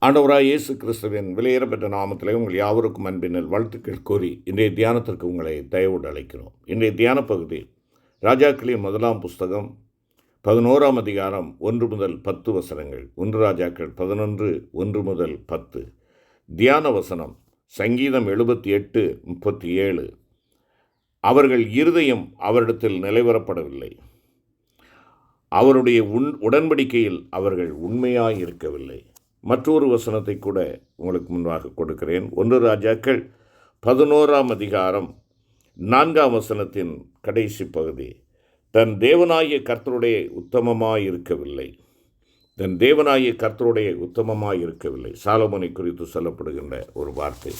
ஆண்டவராய் இயேசு கிறிஸ்துவின் விலையேறப்பெற்ற நாமத்திலே உங்கள் யாவருக்கும் அன்பின் வாழ்த்துக்கள் கூறி இன்றைய தியானத்திற்கு உங்களை தயவோடு அழைக்கிறோம். இன்றைய தியான பகுதி ராஜாக்களின் முதலாம் புஸ்தகம் 11ஆம் அதிகாரம் 1 முதல் 10 வசனங்கள். 1 ராஜாக்கள் 11 1 முதல் 10. தியான வசனம் சங்கீதம் 78:37. அவர்கள் இருதயம் அவரிடத்தில் நிலைவரப்படவில்லை, அவருடைய உடன்படிக்கையில் அவர்கள் உண்மையாய் இருக்கவில்லை. மற்றொரு வசனத்தை கூட உங்களுக்கு முன்பாக கொடுக்கிறேன். 1 ராஜாக்கள் 11ஆம் அதிகாரம் 4ஆம் வசனத்தின் கடைசி பகுதி. தன் தேவனாகிய கர்த்தருடைய உத்தமமாயிருக்கவில்லை, தன் தேவனாகிய கர்த்தருடைய உத்தமமாயிருக்கவில்லை. சாலமோனை குறித்து சொல்லப்படுகின்ற ஒரு வார்த்தை.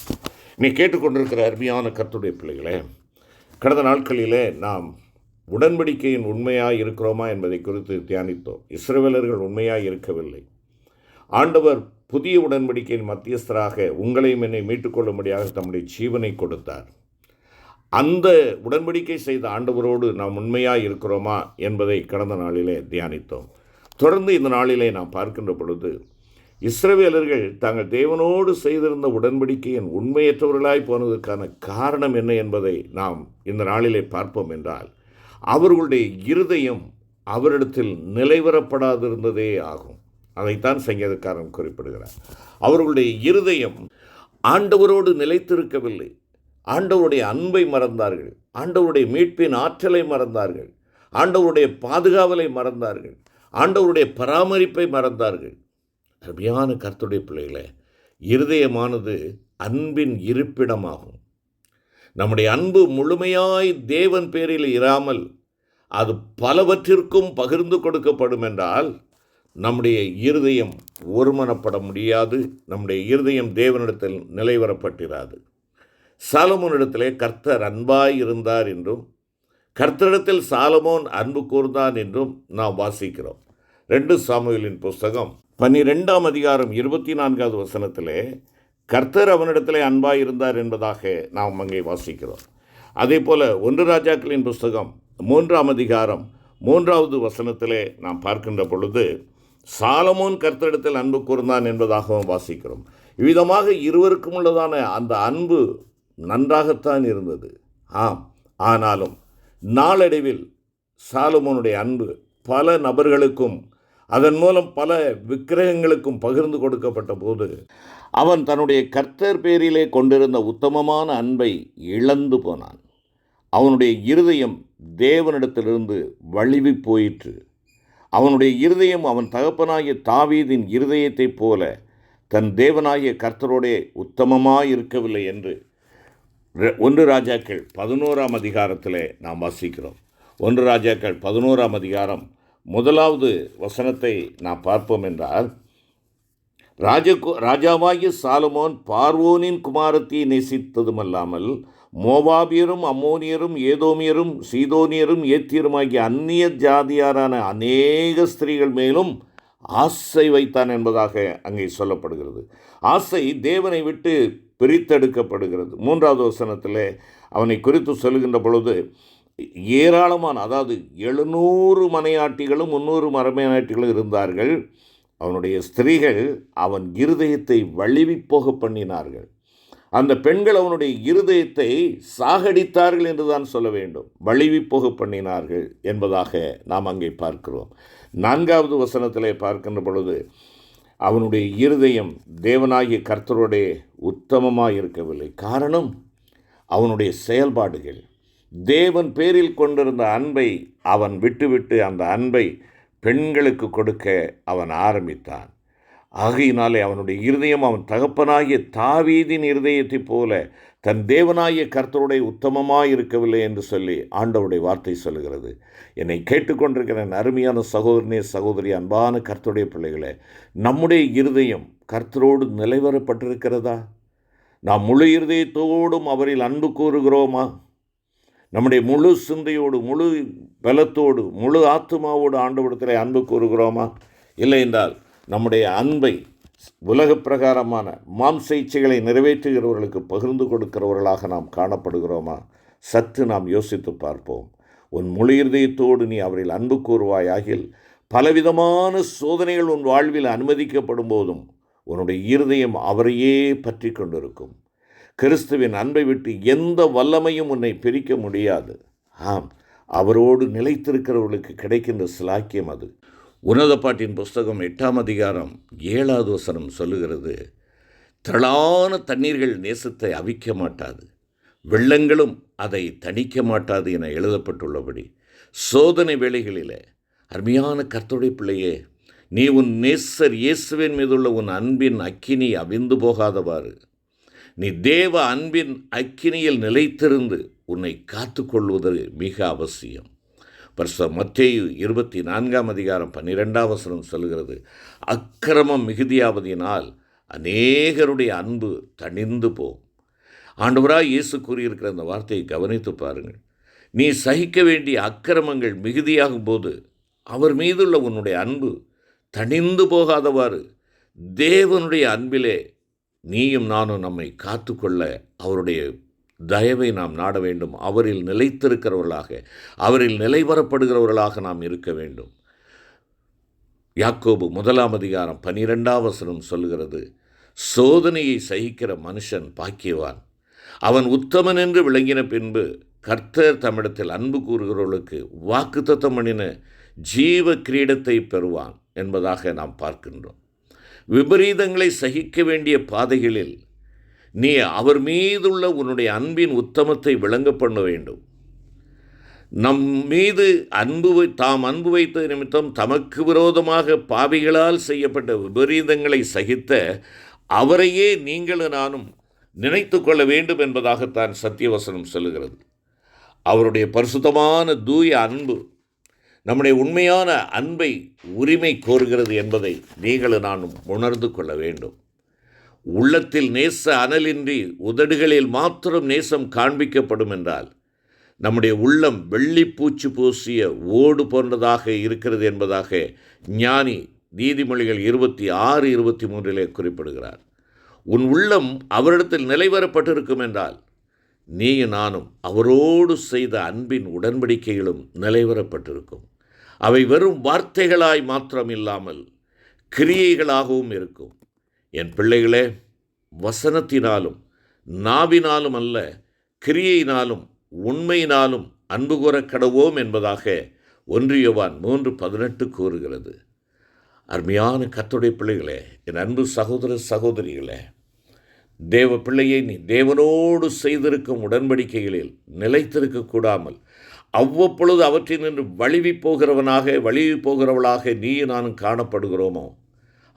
நீ கேட்டுக்கொண்டிருக்கிற அருமையான கர்த்தருடைய பிள்ளைகளே, கடந்த நாட்களிலே நாம் உடன்படிக்கையின் உண்மையாக இருக்கிறோமா என்பதை குறித்து தியானித்தோம். இஸ்ரவேலர்கள் உண்மையாக இருக்கவில்லை. ஆண்டவர் புதிய உடன்படிக்கையின் மத்தியஸ்தராக உங்களையும் என்னை மீட்டுக்கொள்ளும்படியாக தம்முடைய ஜீவனை கொடுத்தார். அந்த உடன்படிக்கை செய்த ஆண்டவரோடு நாம் உண்மையாக இருக்கிறோமா என்பதை கடந்த நாளிலே தியானித்தோம். தொடர்ந்து இந்த நாளிலே நாம் பார்க்கின்ற பொழுது இஸ்ரவேலர்கள் தாங்கள் தேவனோடு செய்திருந்த உடன்படிக்கையின் உண்மையற்றவர்களாய் போனதற்கான காரணம் என்ன என்பதை நாம் இந்த நாளிலே பார்ப்போம் என்றால், அவர்களுடைய இருதயம் அவரிடத்தில் நிலைவரப்படாதிருந்ததே ஆகும். அதைத்தான் சங்கீதக்காரன் குறிப்பிடுகிறார். அவர்களுடைய இருதயம் ஆண்டவரோடு நிலைத்திருக்கவில்லை. ஆண்டவருடைய அன்பை மறந்தார்கள், ஆண்டவருடைய மீட்பின் ஆற்றலை மறந்தார்கள், ஆண்டவருடைய பாதுகாவலை மறந்தார்கள், ஆண்டவருடைய பராமரிப்பை மறந்தார்கள். அருமையான கர்த்தருடைய பிள்ளைகளே, இருதயமானது அன்பின் இருப்பிடமாகும். நம்முடைய அன்பு முழுமையாய் தேவன் பேரில் இராமல் அது பலவற்றிற்கும் பகிர்ந்து கொடுக்கப்படும் என்றால் நம்முடைய இருதயம் ஒருமனப்பட முடியாது, நம்முடைய இருதயம் தேவனிடத்தில் நிலைவரப்பட்டிராது. சாலமோனிடத்திலே கர்த்தர் அன்பாய் இருந்தார் என்றும் கர்த்தரிடத்தில் சாலமோன் அன்பு கூர்ந்தான் என்றும் நாம் வாசிக்கிறோம். 2 சாமுவேலின் புஸ்தகம் 12ஆம் அதிகாரம் 24வது வசனத்திலே கர்த்தர் அவனிடத்திலே அன்பாய் இருந்தார் என்பதாக நாம் அங்கே வாசிக்கிறோம். அதே போல் 1 ராஜாக்களின் புஸ்தகம் 3ஆம் அதிகாரம் 3வது வசனத்திலே நாம் பார்க்கின்ற பொழுது சாலமோன் கர்த்தரிடத்தில் அன்பு கூர்ந்தான் என்பதாகவும் வாசிக்கிறோம். இவ்விதமாக இருவருக்கும் உள்ளதான அந்த அன்பு நன்றாகத்தான் இருந்தது. ஆனாலும் நாளடைவில் சாலமோனுடைய அன்பு பல நபர்களுக்கும் அதன் மூலம் பல விக்கிரகங்களுக்கும் பகிர்ந்து கொடுக்கப்பட்ட போது அவன் தன்னுடைய கர்த்தர் பேரிலே கொண்டிருந்த உத்தமமான அன்பை இழந்து போனான். அவனுடைய இருதயம் தேவனிடத்திலிருந்து வழுவி போயிற்று. அவனுடைய இருதயம் அவன் தகப்பனாகிய தாவீதின் இருதயத்தைப் போல தன் தேவனாகிய கர்த்தரோடே உத்தமமாக இருக்கவில்லை என்று 1 ராஜாக்கள் 11ஆம் அதிகாரத்திலே நாம் வாசிக்கிறோம். 1 ராஜாக்கள் 11ஆம் அதிகாரம் 1வது வசனத்தை நாம் பார்ப்போம் என்றால், ராஜாவாகிய சாலமோன் பார்வோனின் குமாரத்தியை நேசித்ததுமல்லாமல் மோவாபியரும் அம்மோனியரும் ஏதோமியரும் சீதோனியரும் ஏத்தியருமாகிய அந்நிய ஜாதியாரான அநேக ஸ்திரீகள் மேலும் ஆசை வைத்தான் என்பதாக அங்கே சொல்லப்படுகிறது. ஆசை தேவனை விட்டு பிரித்தெடுக்கப்படுகிறது. 3வது வசனத்தில் அவனை குறித்து சொல்லுகின்ற பொழுது ஏராளமான, அதாவது 700 மனையாட்டிகளும் 300 மரமனையாட்டிகளும் இருந்தார்கள். அவனுடைய ஸ்திரீகள் அவன் இருதயத்தை வழுவி போக பண்ணினார்கள். அந்த பெண்கள் அவனுடைய இருதயத்தை சாகடித்தார்கள் என்று தான் சொல்ல வேண்டும். வழுவி போக பண்ணினார்கள் என்பதாக நாம் அங்கே பார்க்கிறோம். 4வது வசனத்திலே பார்க்கின்ற பொழுது அவனுடைய இருதயம் தேவனாகிய கர்த்தருடைய உத்தமமாக இருக்கவில்லை. காரணம், அவனுடைய செயல்பாடுகள். தேவன் பேரில் கொண்டிருந்த அன்பை அவன் விட்டுவிட்டு அந்த அன்பை பெண்களுக்கு கொடுக்க அவன் ஆரம்பித்தான். ஆகையினாலே அவனுடைய இருதயம் அவன் தகப்பனாகிய தாவீதின் இருதயத்தைப் போல தன் தேவனாகிய கர்த்தருடைய உத்தமமாக இருக்கவில்லை என்று சொல்லி ஆண்டவருடைய வார்த்தை சொல்லுகிறது. என்னை கேட்டுக்கொண்டிருக்கிற அருமையான சகோதரனே, சகோதரி, அன்பான கர்த்தருடைய பிள்ளைகளே, நம்முடைய இருதயம் கர்த்தரோடு நிலைவரப்பட்டிருக்கிறதா? நாம் முழு இருதயத்தோடும் அவரில் அன்பு கூறுகிறோமா? நம்முடைய முழு சிந்தையோடு, முழு பலத்தோடு, முழு ஆத்துமாவோடு ஆண்டவரிடத்திலே அன்பு கூறுகிறோமா? இல்லை என்றால் நம்முடைய அன்பை உலக பிரகாரமான மாம்ச இச்சைகளை நிறைவேற்றுகிறவர்களுக்கு பகிர்ந்து கொடுக்கிறவர்களாக நாம் காணப்படுகிறோமா? சற்று நாம் யோசித்து பார்ப்போம். உன் முழு இருதயத்தோடு நீ அவரில் அன்பு கூறுவாயாகில் பலவிதமான சோதனைகள் உன் வாழ்வில் அனுமதிக்கப்படும் போதும் உன்னுடைய இருதயம் அவரையே பற்றி கொண்டிருக்கும். கிறிஸ்துவின் அன்பை விட்டு எந்த வல்லமையும் உன்னை பிரிக்க முடியாது. ஆம், அவரோடு நிலைத்திருக்கிறவர்களுக்கு கிடைக்கின்ற சிலாக்கியம் அது. உன்னத பாட்டின் புஸ்தகம் 8ஆம் அதிகாரம் 7வது வசனம் சொல்லுகிறது, திரளான தண்ணீர்கள் நேசத்தை அவிக்க மாட்டாது, வெள்ளங்களும் அதை தணிக்க மாட்டாது என எழுதப்பட்டுள்ளபடி, சோதனை வேளைகளிலே அருமையான கர்த்தருடைய பிள்ளையே, நீ உன் நேசர் இயேசுவின் மீதுள்ள உன் அன்பின் அக்கினி அவிந்து போகாதவாறு நீ தேவ அன்பின் அக்கினியில் நிலைத்திருந்து உன்னை காத்து கொள்வது மிக அவசியம். பரிசுத்த மத்தேயு 24ஆம் அதிகாரம் 12ஆம் வசனம் சொல்கிறது, அக்கிரமம் மிகுதியாவதினால் அநேகருடைய அன்பு தணிந்து போம். ஆண்டவராய் இயேசு கூறியிருக்கிற அந்த வார்த்தையை கவனித்து பாருங்கள். நீ சகிக்க வேண்டிய அக்கிரமங்கள் மிகுதியாகும் போது அவர் மீதுள்ள உன்னுடைய அன்பு தணிந்து போகாதவாறு தேவனுடைய அன்பிலே நீயும் நானும் நம்மை காத்துக்கொள்ள அவருடைய தயவை நாம் நாட வேண்டும். அவரில் நிலைத்திருக்கிறவர்களாக, அவரில் நிலைவரப்படுகிறவர்களாக நாம் இருக்க வேண்டும். யாக்கோபு 1ஆம் அதிகாரம் 12ஆம் வசனம் சொல்லுகிறது, சோதனையை சகிக்கிற மனுஷன் பாக்கியவான், அவன் உத்தமன் என்று விளங்கின பின்பு கர்த்தர் தம்மிடத்தில் அன்பு கூறுகிறவர்களுக்கு வாக்குத்தத்தம் பண்ணின ஜீவ கிரீடத்தை பெறுவான் என்பதாக நாம் பார்க்கின்றோம். விபரீதங்களை சகிக்க வேண்டிய பாதைகளில் நீ அவர் மீதுள்ள உன்னுடைய அன்பின் உத்தமத்தை விளங்க பண்ண வேண்டும். நம் மீது தாம் அன்பு வைத்த நிமித்தம் தமக்கு விரோதமாக பாவிகளால் செய்யப்பட்ட விபரீதங்களை சகித்த அவரையே நீங்களும் நானும் நினைத்து கொள்ள வேண்டும் என்பதாகத்தான் சத்தியவசனம் சொல்லுகிறது. அவருடைய பரிசுத்தமான தூய அன்பு நம்முடைய உண்மையான அன்பை உரிமை கோருகிறது என்பதை நீங்களும் நானும் உணர்ந்து கொள்ள வேண்டும். உள்ளத்தில் நேச அனலின்றி உதடுகளில் மாத்திரம் நேசம் காண்பிக்கப்படும் என்றால் நம்முடைய உள்ளம் வெள்ளிப்பூச்சி பூசிய ஓடு போன்றதாக இருக்கிறது என்பதாக ஞானி நீதிமொழிகள் 26-23 குறிப்பிடுகிறார். உன் உள்ளம் அவரிடத்தில் நிலைவரப்பட்டிருக்கும் என்றால் நீயும் நானும் அவரோடு செய்த அன்பின் உடன்படிக்கைகளும் நிலைவரப்பட்டிருக்கும். அவை வெறும் வார்த்தைகளாய் மாத்திரம் இல்லாமல் கிரியைகளாகவும் இருக்கும். என் பிள்ளைகளே, வசனத்தினாலும் நாவினாலும் அல்ல, கிரியையினாலும் உண்மையினாலும் அன்பு கூற கடவோம் என்பதாக 1 யோவான் 3:18 கூறுகிறது. அருமையான கர்த்தருடைய பிள்ளைகளே, என் அன்பு சகோதர சகோதரிகளே, தேவ பிள்ளையை நீ தேவனோடு செய்திருக்கும் உடன்படிக்கைகளில் நிலைத்திருக்கக்கூடாமல் அவ்வப்பொழுது அவற்றினின்று வழுவி போகிறவளாக நீ நானும் காணப்படுகிறோமோ,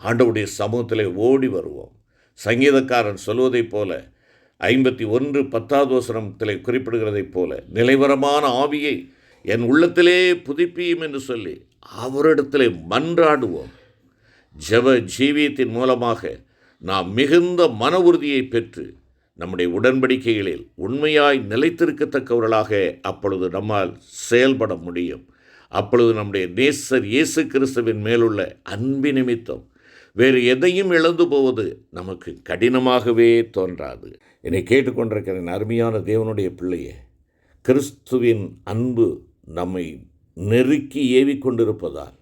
ஆண்டவருடைய சமூகத்திலே ஓடி வருவோம். சங்கீதக்காரன் சொல்வதைப் போல 51:10 வசனத்திலே குறிப்பிடுகிறதைப் போல, நிலைவரமான ஆவியை என் உள்ளத்திலே புதுப்பியும் என்று சொல்லி அவரிடத்திலே மன்றாடுவோம். ஜெப ஜீவியத்தின் மூலமாக நாம் மிகுந்த மன உறுதியை பெற்று நம்முடைய உடன்படிக்கைகளில் உண்மையாய் நிலைத்திருக்கத்தக்கவர்களாக அப்பொழுது நம்மால் செயல்பட முடியும். அப்பொழுது நம்முடைய நேசர் இயேசு கிறிஸ்துவின் மேலுள்ள அன்பு நிமித்தம் வேறு எதையும் இழந்து போவது நமக்கு கடினமாகவே தோன்றாது. என்னை கேட்டுக்கொண்டிருக்கிற அருமையான தேவனுடைய பிள்ளையே, கிறிஸ்துவின் அன்பு நம்மை நெருக்கி ஏவிக்கொண்டிருப்பதால்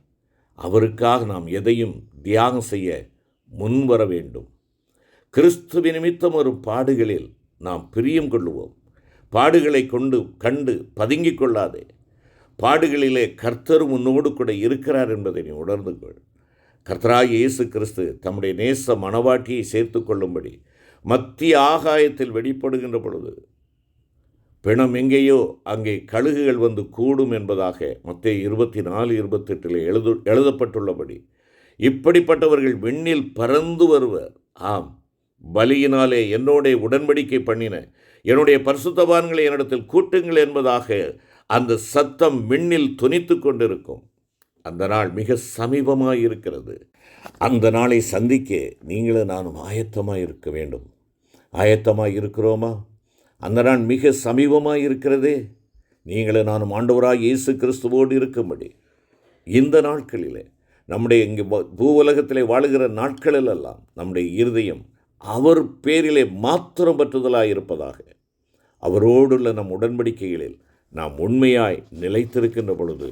அவருக்காக நாம் எதையும் தியாகம் செய்ய முன்வர வேண்டும். கிறிஸ்துவ நிமித்தம் வரும் பாடுகளில் நாம் பிரியம் கொள்ளுவோம். பாடுகளை கண்டு பதுங்கிக் கொள்ளாதே. பாடுகளிலே கர்த்தரும் உன்னோடு கூட இருக்கிறார் என்பதை நீ உணர்ந்து கொள். கர்த்தராகிய இயேசு கிறிஸ்து தம்முடைய நேச மணவாட்டியை சேர்த்து கொள்ளும்படி மத்திய ஆகாயத்தில் வெளிப்படுகின்ற பொழுது பிணம் எங்கேயோ அங்கே கழுகுகள் வந்து கூடும் என்பதாக மத்தேயு 24:28 எழுதப்பட்டுள்ளபடி இப்படிப்பட்டவர்கள் விண்ணில் பறந்து வருவர். ஆம், பலியினாலே என்னோட உடன்படிக்கை பண்ணின என்னுடைய பரிசுத்தவான்களை என்னிடத்தில் கூட்டுங்கள் என்பதாக அந்த சத்தம் விண்ணில் தொனித்து கொண்டிருக்கும். அந்த நாள் மிக சமீபமாக இருக்கிறது. அந்த நாளை சந்திக்க நீங்களும் நானும் ஆயத்தமாக இருக்க வேண்டும். ஆயத்தமாக இருக்கிறோமா? அந்த நாள் மிக சமீபமாக இருக்கிறதே. நீங்களும் நானும் ஆண்டவராக இயேசு கிறிஸ்துவோடு இருக்கும்படி இந்த நாட்களிலே நம்முடைய இங்கே பூவுலகத்திலே வாழுகிற நாட்களிலெல்லாம் நம்முடைய இருதயம் அவர் பேரிலே மாத்திரம் பற்றுதலாக இருப்பதாக, அவரோடுள்ள நம் உடன்படிக்கைகளில் நாம் உண்மையாய் நிலைத்திருக்கின்ற பொழுது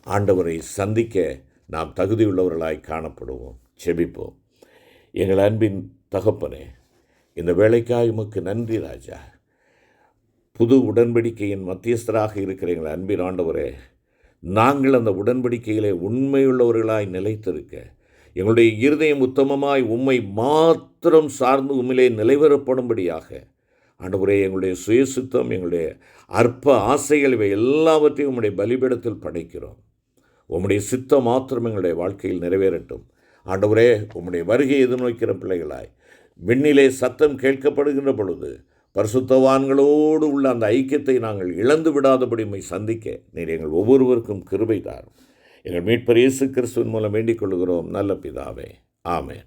ஆண்டவரை சந்திக்க நாம் தகுதியுள்ளவர்களாய் காணப்படுவோம். செபிப்போம். எங்கள் அன்பின் தகப்பனே, இந்த வேலைக்காய் உமக்கு நன்றி ராஜா. புது உடன்படிக்கையின் மத்தியஸ்தராக இருக்கிற எங்கள் அன்பின் ஆண்டவரே, நாங்கள் அந்த உடன்படிக்கையிலே உண்மையுள்ளவர்களாய் நிலைத்திருக்க, எங்களுடைய இருதயம் உத்தமமாய் உம்மை மாத்திரம் சார்ந்து உம்மிலே நிலைவரப்படும்படியாக ஆண்டவரே, எங்களுடைய சுயசுத்தம், எங்களுடைய அற்ப ஆசைகள் இவை எல்லாவற்றையும் உம்முடைய பலிபீடத்தில் படைக்கிறோம். உம்முடைய சித்தம் மாத்திரம் எங்களுடைய வாழ்க்கையில் நிறைவேறட்டும். ஆண்டவரே, உம்முடைய வருகை எதிர்நோக்கிற பிள்ளைகளாய் விண்ணிலே சத்தம் கேட்கப்படுகின்ற பொழுது பரிசுத்தவான்களோடு உள்ள அந்த ஐக்கியத்தை நாங்கள் இழந்து விடாதபடி உம்மை சந்திக்க நீர் எங்கள் ஒவ்வொருவருக்கும் கிருபை தாரும். எங்கள் மீட்பர் இயேசு கிறிஸ்துவின் மூலம் வேண்டிக் கொள்கிறோம் நல்ல பிதாவே. ஆமென்.